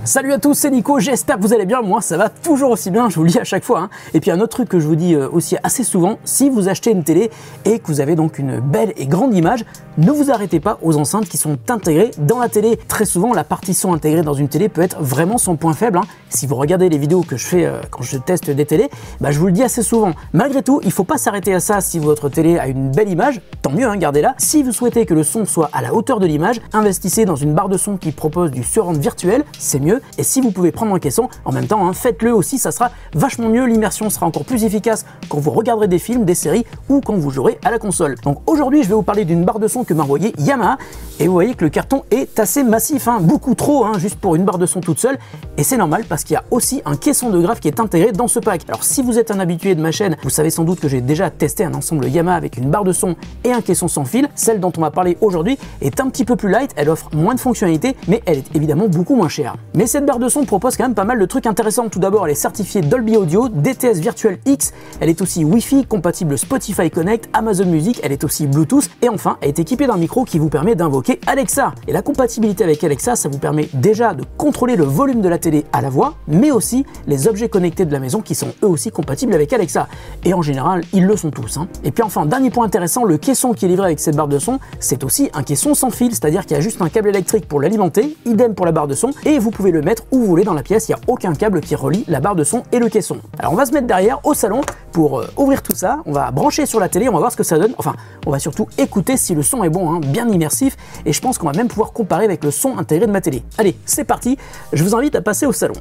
Salut à tous, c'est Nico, j'espère que vous allez bien, moi ça va toujours aussi bien, je vous le dis à chaque fois. Et puis un autre truc que je vous dis aussi assez souvent, si vous achetez une télé et que vous avez donc une belle et grande image, ne vous arrêtez pas aux enceintes qui sont intégrées dans la télé. Très souvent, la partie son intégrée dans une télé peut être vraiment son point faible. Si vous regardez les vidéos que je fais quand je teste des télés, je vous le dis assez souvent. Malgré tout, il ne faut pas s'arrêter à ça. Si votre télé a une belle image, tant mieux, gardez-la. Si vous souhaitez que le son soit à la hauteur de l'image, investissez dans une barre de son qui propose du surround virtuel, c'est mieux. Et si vous pouvez prendre un caisson, en même temps, faites-le aussi, ça sera vachement mieux. L'immersion sera encore plus efficace quand vous regarderez des films, des séries ou quand vous jouerez à la console. Donc aujourd'hui, je vais vous parler d'une barre de son que m'a envoyée Yamaha. Et vous voyez que le carton est assez massif, beaucoup trop, juste pour une barre de son toute seule. Et c'est normal parce qu'il y a aussi un caisson de graphe qui est intégré dans ce pack. Alors si vous êtes un habitué de ma chaîne, vous savez sans doute que j'ai déjà testé un ensemble Yamaha avec une barre de son et un caisson sans fil. Celle dont on va parler aujourd'hui est un petit peu plus light, elle offre moins de fonctionnalités, mais elle est évidemment beaucoup moins chère. Mais cette barre de son propose quand même pas mal de trucs intéressants. Tout d'abord, elle est certifiée Dolby Audio, DTS Virtual X, elle est aussi Wi-Fi, compatible Spotify Connect, Amazon Music, elle est aussi Bluetooth, et enfin, elle est équipée d'un micro qui vous permet d'invoquer Alexa. Et la compatibilité avec Alexa, ça vous permet déjà de contrôler le volume de la télé à la voix, mais aussi les objets connectés de la maison qui sont eux aussi compatibles avec Alexa. Et en général, ils le sont tous. Et puis enfin, dernier point intéressant, le caisson qui est livré avec cette barre de son, c'est aussi un caisson sans fil, c'est-à-dire qu'il y a juste un câble électrique pour l'alimenter, idem pour la barre de son, et vous pouvez le mettre où vous voulez dans la pièce, il n'y a aucun câble qui relie la barre de son et le caisson. Alors on va se mettre derrière au salon pour ouvrir tout ça, on va brancher sur la télé, on va voir ce que ça donne, enfin on va surtout écouter si le son est bon, bien immersif, et je pense qu'on va même pouvoir comparer avec le son intégré de ma télé. Allez, c'est parti, je vous invite à passer au salon.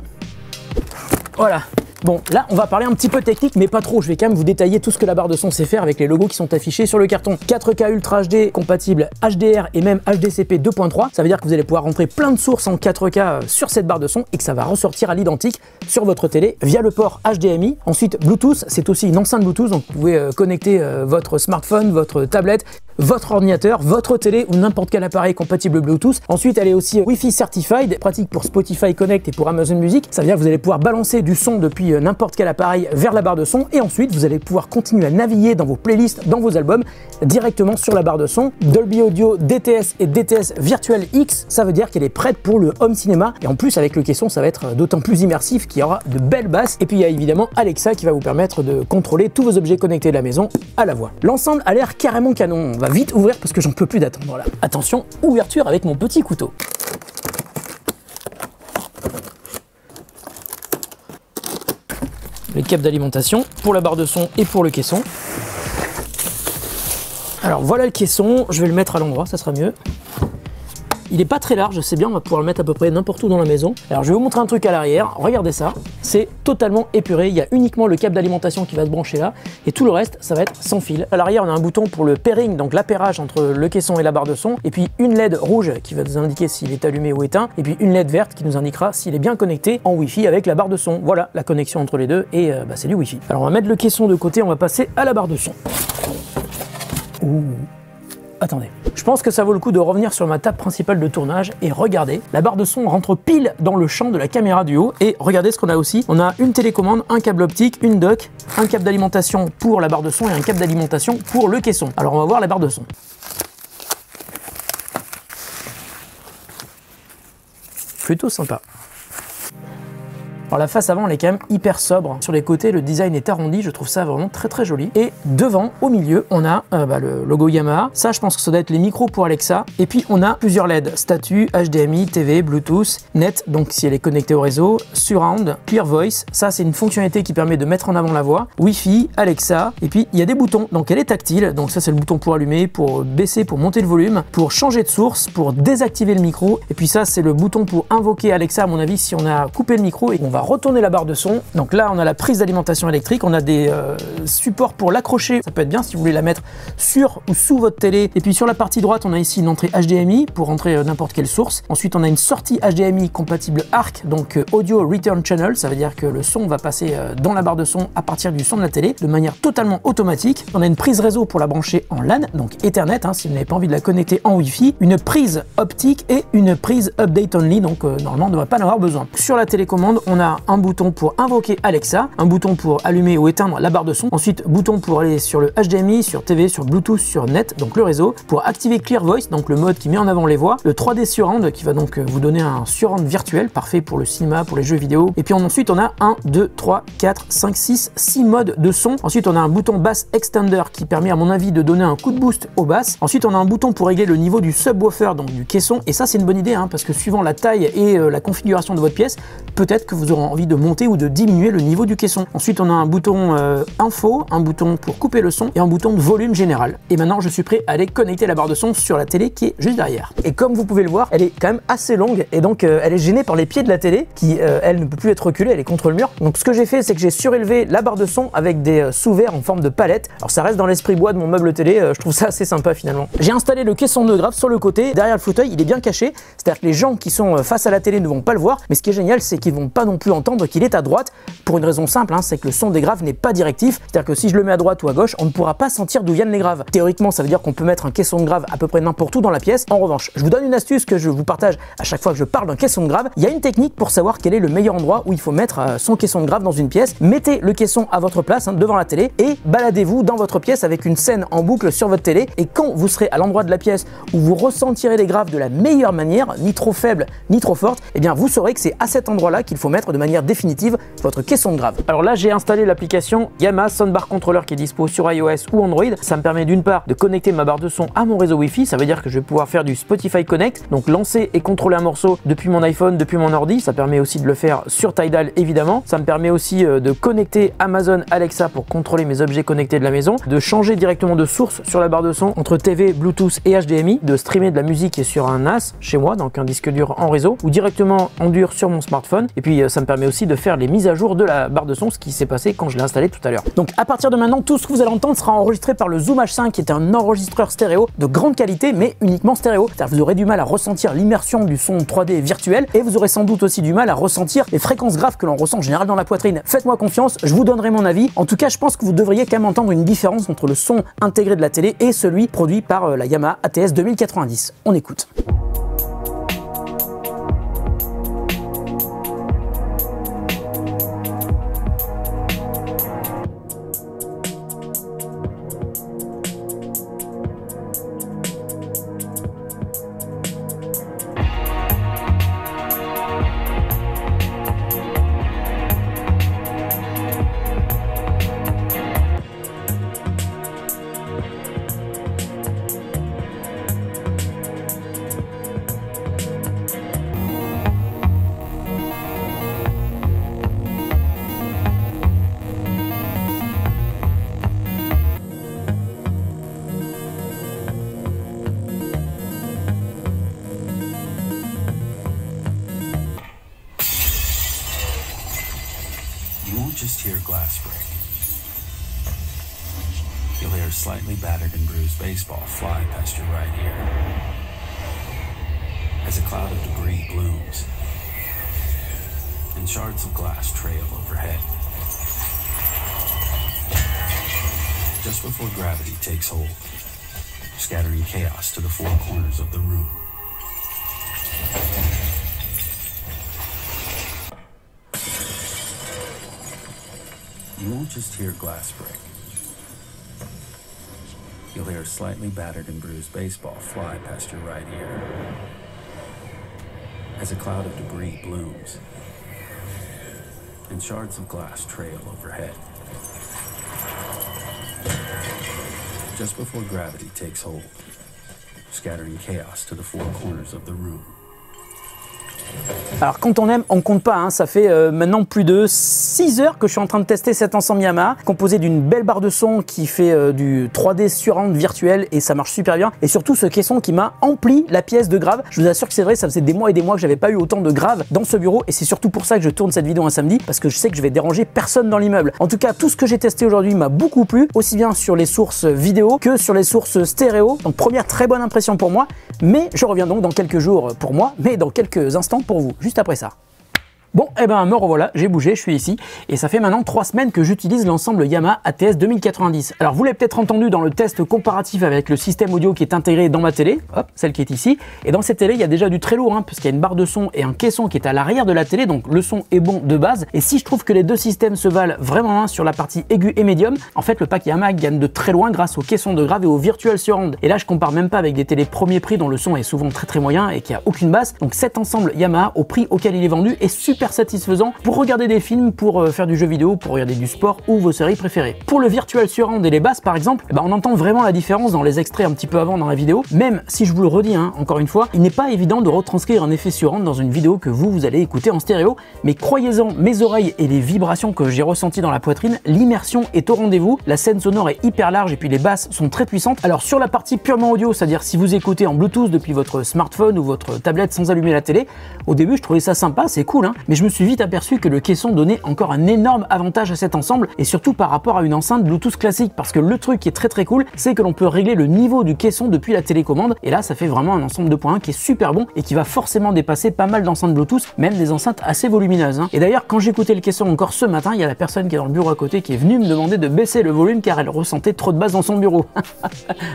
Voilà. Bon, là, on va parler un petit peu technique, mais pas trop. Je vais quand même vous détailler tout ce que la barre de son sait faire avec les logos qui sont affichés sur le carton. 4K Ultra HD compatible HDR et même HDCP 2.3. Ça veut dire que vous allez pouvoir rentrer plein de sources en 4K sur cette barre de son et que ça va ressortir à l'identique sur votre télé via le port HDMI. Ensuite, Bluetooth, c'est aussi une enceinte Bluetooth, donc vous pouvez connecter votre smartphone, votre tablette, votre ordinateur, votre télé ou n'importe quel appareil compatible Bluetooth. Ensuite, elle est aussi Wi-Fi Certified, pratique pour Spotify Connect et pour Amazon Music. Ça veut dire que vous allez pouvoir balancer du son depuis n'importe quel appareil vers la barre de son et ensuite vous allez pouvoir continuer à naviguer dans vos playlists, dans vos albums directement sur la barre de son. Dolby Audio, DTS et DTS Virtual X, ça veut dire qu'elle est prête pour le home cinéma et en plus avec le caisson ça va être d'autant plus immersif qu'il y aura de belles basses et puis il y a évidemment Alexa qui va vous permettre de contrôler tous vos objets connectés de la maison à la voix. L'ensemble a l'air carrément canon, on va vite ouvrir parce que j'en peux plus d'attendre là. Attention, ouverture avec mon petit couteau. Les câbles d'alimentation pour la barre de son et pour le caisson. Alors voilà le caisson, je vais le mettre à l'endroit, ça sera mieux. Il n'est pas très large, c'est bien, on va pouvoir le mettre à peu près n'importe où dans la maison. Alors je vais vous montrer un truc à l'arrière, regardez ça, c'est totalement épuré, il y a uniquement le câble d'alimentation qui va se brancher là, et tout le reste, ça va être sans fil. À l'arrière, on a un bouton pour le pairing, donc l'appairage entre le caisson et la barre de son, et puis une LED rouge qui va nous indiquer s'il est allumé ou éteint, et puis une LED verte qui nous indiquera s'il est bien connecté en Wi-Fi avec la barre de son. Voilà la connexion entre les deux, et c'est du Wi-Fi. Alors on va mettre le caisson de côté, on va passer à la barre de son. Ouh. Attendez, je pense que ça vaut le coup de revenir sur ma table principale de tournage et regardez, la barre de son rentre pile dans le champ de la caméra du haut et regardez ce qu'on a aussi, on a une télécommande, un câble optique, une dock, un câble d'alimentation pour la barre de son et un câble d'alimentation pour le caisson. Alors on va voir la barre de son. Plutôt sympa. Alors la face avant elle est quand même hyper sobre, sur les côtés le design est arrondi, je trouve ça vraiment très joli. Et devant, au milieu, on a le logo Yamaha, ça je pense que ça doit être les micros pour Alexa, et puis on a plusieurs LED, statut, HDMI, TV, Bluetooth, net, donc si elle est connectée au réseau, Surround, Clear Voice, ça c'est une fonctionnalité qui permet de mettre en avant la voix, Wi-Fi, Alexa, et puis il y a des boutons, donc elle est tactile, donc ça c'est le bouton pour allumer, pour baisser, pour monter le volume, pour changer de source, pour désactiver le micro, et puis ça c'est le bouton pour invoquer Alexa à mon avis si on a coupé le micro, et on va retourner la barre de son. Donc là on a la prise d'alimentation électrique, on a des supports pour l'accrocher, ça peut être bien si vous voulez la mettre sur ou sous votre télé. Et puis sur la partie droite on a ici une entrée HDMI pour rentrer n'importe quelle source. Ensuite on a une sortie HDMI compatible ARC, donc Audio Return Channel, ça veut dire que le son va passer dans la barre de son à partir du son de la télé de manière totalement automatique. On a une prise réseau pour la brancher en LAN, donc Ethernet si vous n'avez pas envie de la connecter en Wi-Fi, une prise optique et une prise update only, donc normalement on ne devrait pas en avoir besoin. Sur la télécommande on a a un bouton pour invoquer Alexa, un bouton pour allumer ou éteindre la barre de son, ensuite bouton pour aller sur le HDMI, sur TV, sur Bluetooth, sur net, donc le réseau, pour activer Clear Voice, donc le mode qui met en avant les voix, le 3D Surround qui va donc vous donner un surround virtuel, parfait pour le cinéma, pour les jeux vidéo, et puis ensuite on a 1, 2, 3, 4, 5, 6 modes de son. Ensuite on a un bouton bass extender qui permet à mon avis de donner un coup de boost au bass. Ensuite on a un bouton pour régler le niveau du subwoofer, donc du caisson, et ça c'est une bonne idée hein, parce que suivant la taille et la configuration de votre pièce, peut-être que vous aurez envie de monter ou de diminuer le niveau du caisson. Ensuite on a un bouton info, un bouton pour couper le son et un bouton de volume général. Et maintenant je suis prêt à aller connecter la barre de son sur la télé qui est juste derrière. Et comme vous pouvez le voir, elle est quand même assez longue et donc elle est gênée par les pieds de la télé qui elle ne peut plus être reculée, elle est contre le mur. Donc ce que j'ai fait, c'est que j'ai surélevé la barre de son avec des sous-verres en forme de palette. Alors ça reste dans l'esprit bois de mon meuble télé, je trouve ça assez sympa finalement. J'ai installé le caisson de grave sur le côté, derrière le fauteuil, il est bien caché, c'est-à-dire que les gens qui sont face à la télé ne vont pas le voir, mais ce qui est génial, c'est qu'ils vont pas non plus entendre qu'il est à droite, pour une raison simple, hein, c'est que le son des graves n'est pas directif, c'est-à-dire que si je le mets à droite ou à gauche, on ne pourra pas sentir d'où viennent les graves. Théoriquement, ça veut dire qu'on peut mettre un caisson de grave à peu près n'importe où dans la pièce. En revanche, je vous donne une astuce que je vous partage à chaque fois que je parle d'un caisson de grave. Il y a une technique pour savoir quel est le meilleur endroit où il faut mettre son caisson de grave dans une pièce. Mettez le caisson à votre place, hein, devant la télé, et baladez-vous dans votre pièce avec une scène en boucle sur votre télé, et quand vous serez à l'endroit de la pièce où vous ressentirez les graves de la meilleure manière, ni trop faible ni trop forte, eh bien vous saurez que c'est à cet endroit-là qu'il faut mettre de manière définitive votre caisson de grave. Alors là, j'ai installé l'application Yamaha Soundbar Controller qui est dispo sur iOS ou Android. Ça me permet d'une part de connecter ma barre de son à mon réseau Wi-Fi, ça veut dire que je vais pouvoir faire du Spotify Connect, donc lancer et contrôler un morceau depuis mon iPhone, depuis mon ordi. Ça permet aussi de le faire sur Tidal évidemment. Ça me permet aussi de connecter Amazon Alexa pour contrôler mes objets connectés de la maison, de changer directement de source sur la barre de son entre TV, Bluetooth et HDMI, de streamer de la musique sur un NAS chez moi, donc un disque dur en réseau, ou directement en dur sur mon smartphone. Et puis ça me permet aussi de faire les mises à jour de la barre de son, ce qui s'est passé quand je l'ai installé tout à l'heure. Donc à partir de maintenant, tout ce que vous allez entendre sera enregistré par le Zoom H5 qui est un enregistreur stéréo de grande qualité mais uniquement stéréo. C'est-à-dire que vous aurez du mal à ressentir l'immersion du son 3D virtuel et vous aurez sans doute aussi du mal à ressentir les fréquences graves que l'on ressent en général dans la poitrine. Faites-moi confiance, je vous donnerai mon avis. En tout cas, je pense que vous devriez quand même entendre une différence entre le son intégré de la télé et celui produit par la Yamaha ATS 2090. On écoute. Just hear glass break. You'll hear a slightly battered and bruised baseball fly past your right ear as a cloud of debris blooms and shards of glass trail overhead. Just before gravity takes hold, scattering chaos to the four corners of the room. You won't just hear glass break. You'll hear a slightly battered and bruised baseball fly past your right ear as a cloud of debris blooms and shards of glass trail overhead. Just before gravity takes hold, scattering chaos to the four corners of the room. Alors quand on aime, on ne compte pas, hein. Ça fait maintenant plus de 6 heures que je suis en train de tester cet ensemble Yamaha, composé d'une belle barre de son qui fait du 3D surround virtuel et ça marche super bien. Et surtout ce caisson qui m'a empli la pièce de grave. Je vous assure que c'est vrai, ça faisait des mois et des mois que j'avais pas eu autant de graves dans ce bureau et c'est surtout pour ça que je tourne cette vidéo un samedi, parce que je sais que je vais déranger personne dans l'immeuble. En tout cas, tout ce que j'ai testé aujourd'hui m'a beaucoup plu, aussi bien sur les sources vidéo que sur les sources stéréo. Donc première très bonne impression pour moi, mais je reviens donc dans quelques jours pour moi, mais dans quelques instants pour vous, juste après ça. Bon, et ben me revoilà, j'ai bougé, je suis ici, et ça fait maintenant 3 semaines que j'utilise l'ensemble Yamaha ATS 2090. Alors vous l'avez peut-être entendu dans le test comparatif avec le système audio qui est intégré dans ma télé, hop, celle qui est ici, et dans cette télé il y a déjà du très lourd, puisqu'il y a une barre de son et un caisson qui est à l'arrière de la télé, donc le son est bon de base, et si je trouve que les deux systèmes se valent vraiment sur la partie aiguë et médium, en fait le pack Yamaha gagne de très loin grâce au caisson de grave et au virtual surround. Et là je compare même pas avec des télés premier prix dont le son est souvent très moyen et qui a aucune basse, donc cet ensemble Yamaha au prix auquel il est vendu est super satisfaisant pour regarder des films, pour faire du jeu vidéo, pour regarder du sport ou vos séries préférées. Pour le virtual surround et les basses par exemple, on entend vraiment la différence dans les extraits un petit peu avant dans la vidéo, même si je vous le redis encore une fois, il n'est pas évident de retranscrire un effet surround dans une vidéo que vous allez écouter en stéréo, mais croyez-en, mes oreilles et les vibrations que j'ai ressenties dans la poitrine, l'immersion est au rendez-vous, la scène sonore est hyper large et puis les basses sont très puissantes. Alors sur la partie purement audio, c'est-à-dire si vous écoutez en Bluetooth depuis votre smartphone ou votre tablette sans allumer la télé, au début je trouvais ça sympa, c'est cool, mais je me suis vite aperçu que le caisson donnait encore un énorme avantage à cet ensemble, et surtout par rapport à une enceinte Bluetooth classique, parce que le truc qui est très cool, c'est que l'on peut régler le niveau du caisson depuis la télécommande, et là ça fait vraiment un ensemble 2.1 qui est super bon et qui va forcément dépasser pas mal d'enceintes Bluetooth, même des enceintes assez volumineuses. Et d'ailleurs quand j'écoutais le caisson encore ce matin, il y a la personne qui est dans le bureau à côté qui est venue me demander de baisser le volume car elle ressentait trop de basse dans son bureau.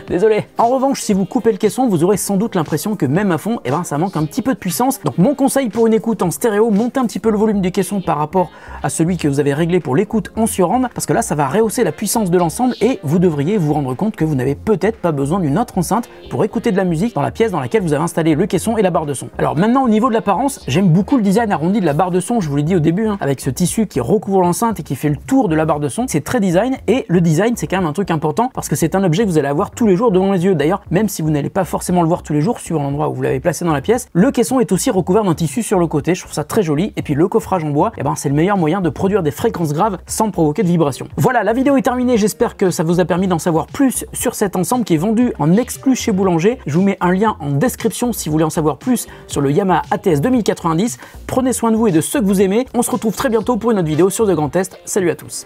Désolé. En revanche, si vous coupez le caisson, vous aurez sans doute l'impression que même à fond, ça manque un petit peu de puissance. Donc mon conseil pour une écoute en stéréo, montez un petit peu le volume du caisson par rapport à celui que vous avez réglé pour l'écoute en surround, parce que là ça va rehausser la puissance de l'ensemble et vous devriez vous rendre compte que vous n'avez peut-être pas besoin d'une autre enceinte pour écouter de la musique dans la pièce dans laquelle vous avez installé le caisson et la barre de son. Alors maintenant au niveau de l'apparence, j'aime beaucoup le design arrondi de la barre de son, je vous l'ai dit au début, avec ce tissu qui recouvre l'enceinte et qui fait le tour de la barre de son. C'est très design, et le design c'est quand même un truc important parce que c'est un objet que vous allez avoir tous les jours devant les yeux. D'ailleurs, même si vous n'allez pas forcément le voir tous les jours suivant l'endroit où vous l'avez placé dans la pièce, le caisson est aussi recouvert d'un tissu sur le côté, je trouve ça très joli, et puis le coffrage en bois, c'est le meilleur moyen de produire des fréquences graves sans provoquer de vibrations. Voilà, la vidéo est terminée, j'espère que ça vous a permis d'en savoir plus sur cet ensemble qui est vendu en exclu chez Boulanger. Je vous mets un lien en description si vous voulez en savoir plus sur le Yamaha ATS 2090. Prenez soin de vous et de ceux que vous aimez. On se retrouve très bientôt pour une autre vidéo sur The Grand Test. Salut à tous.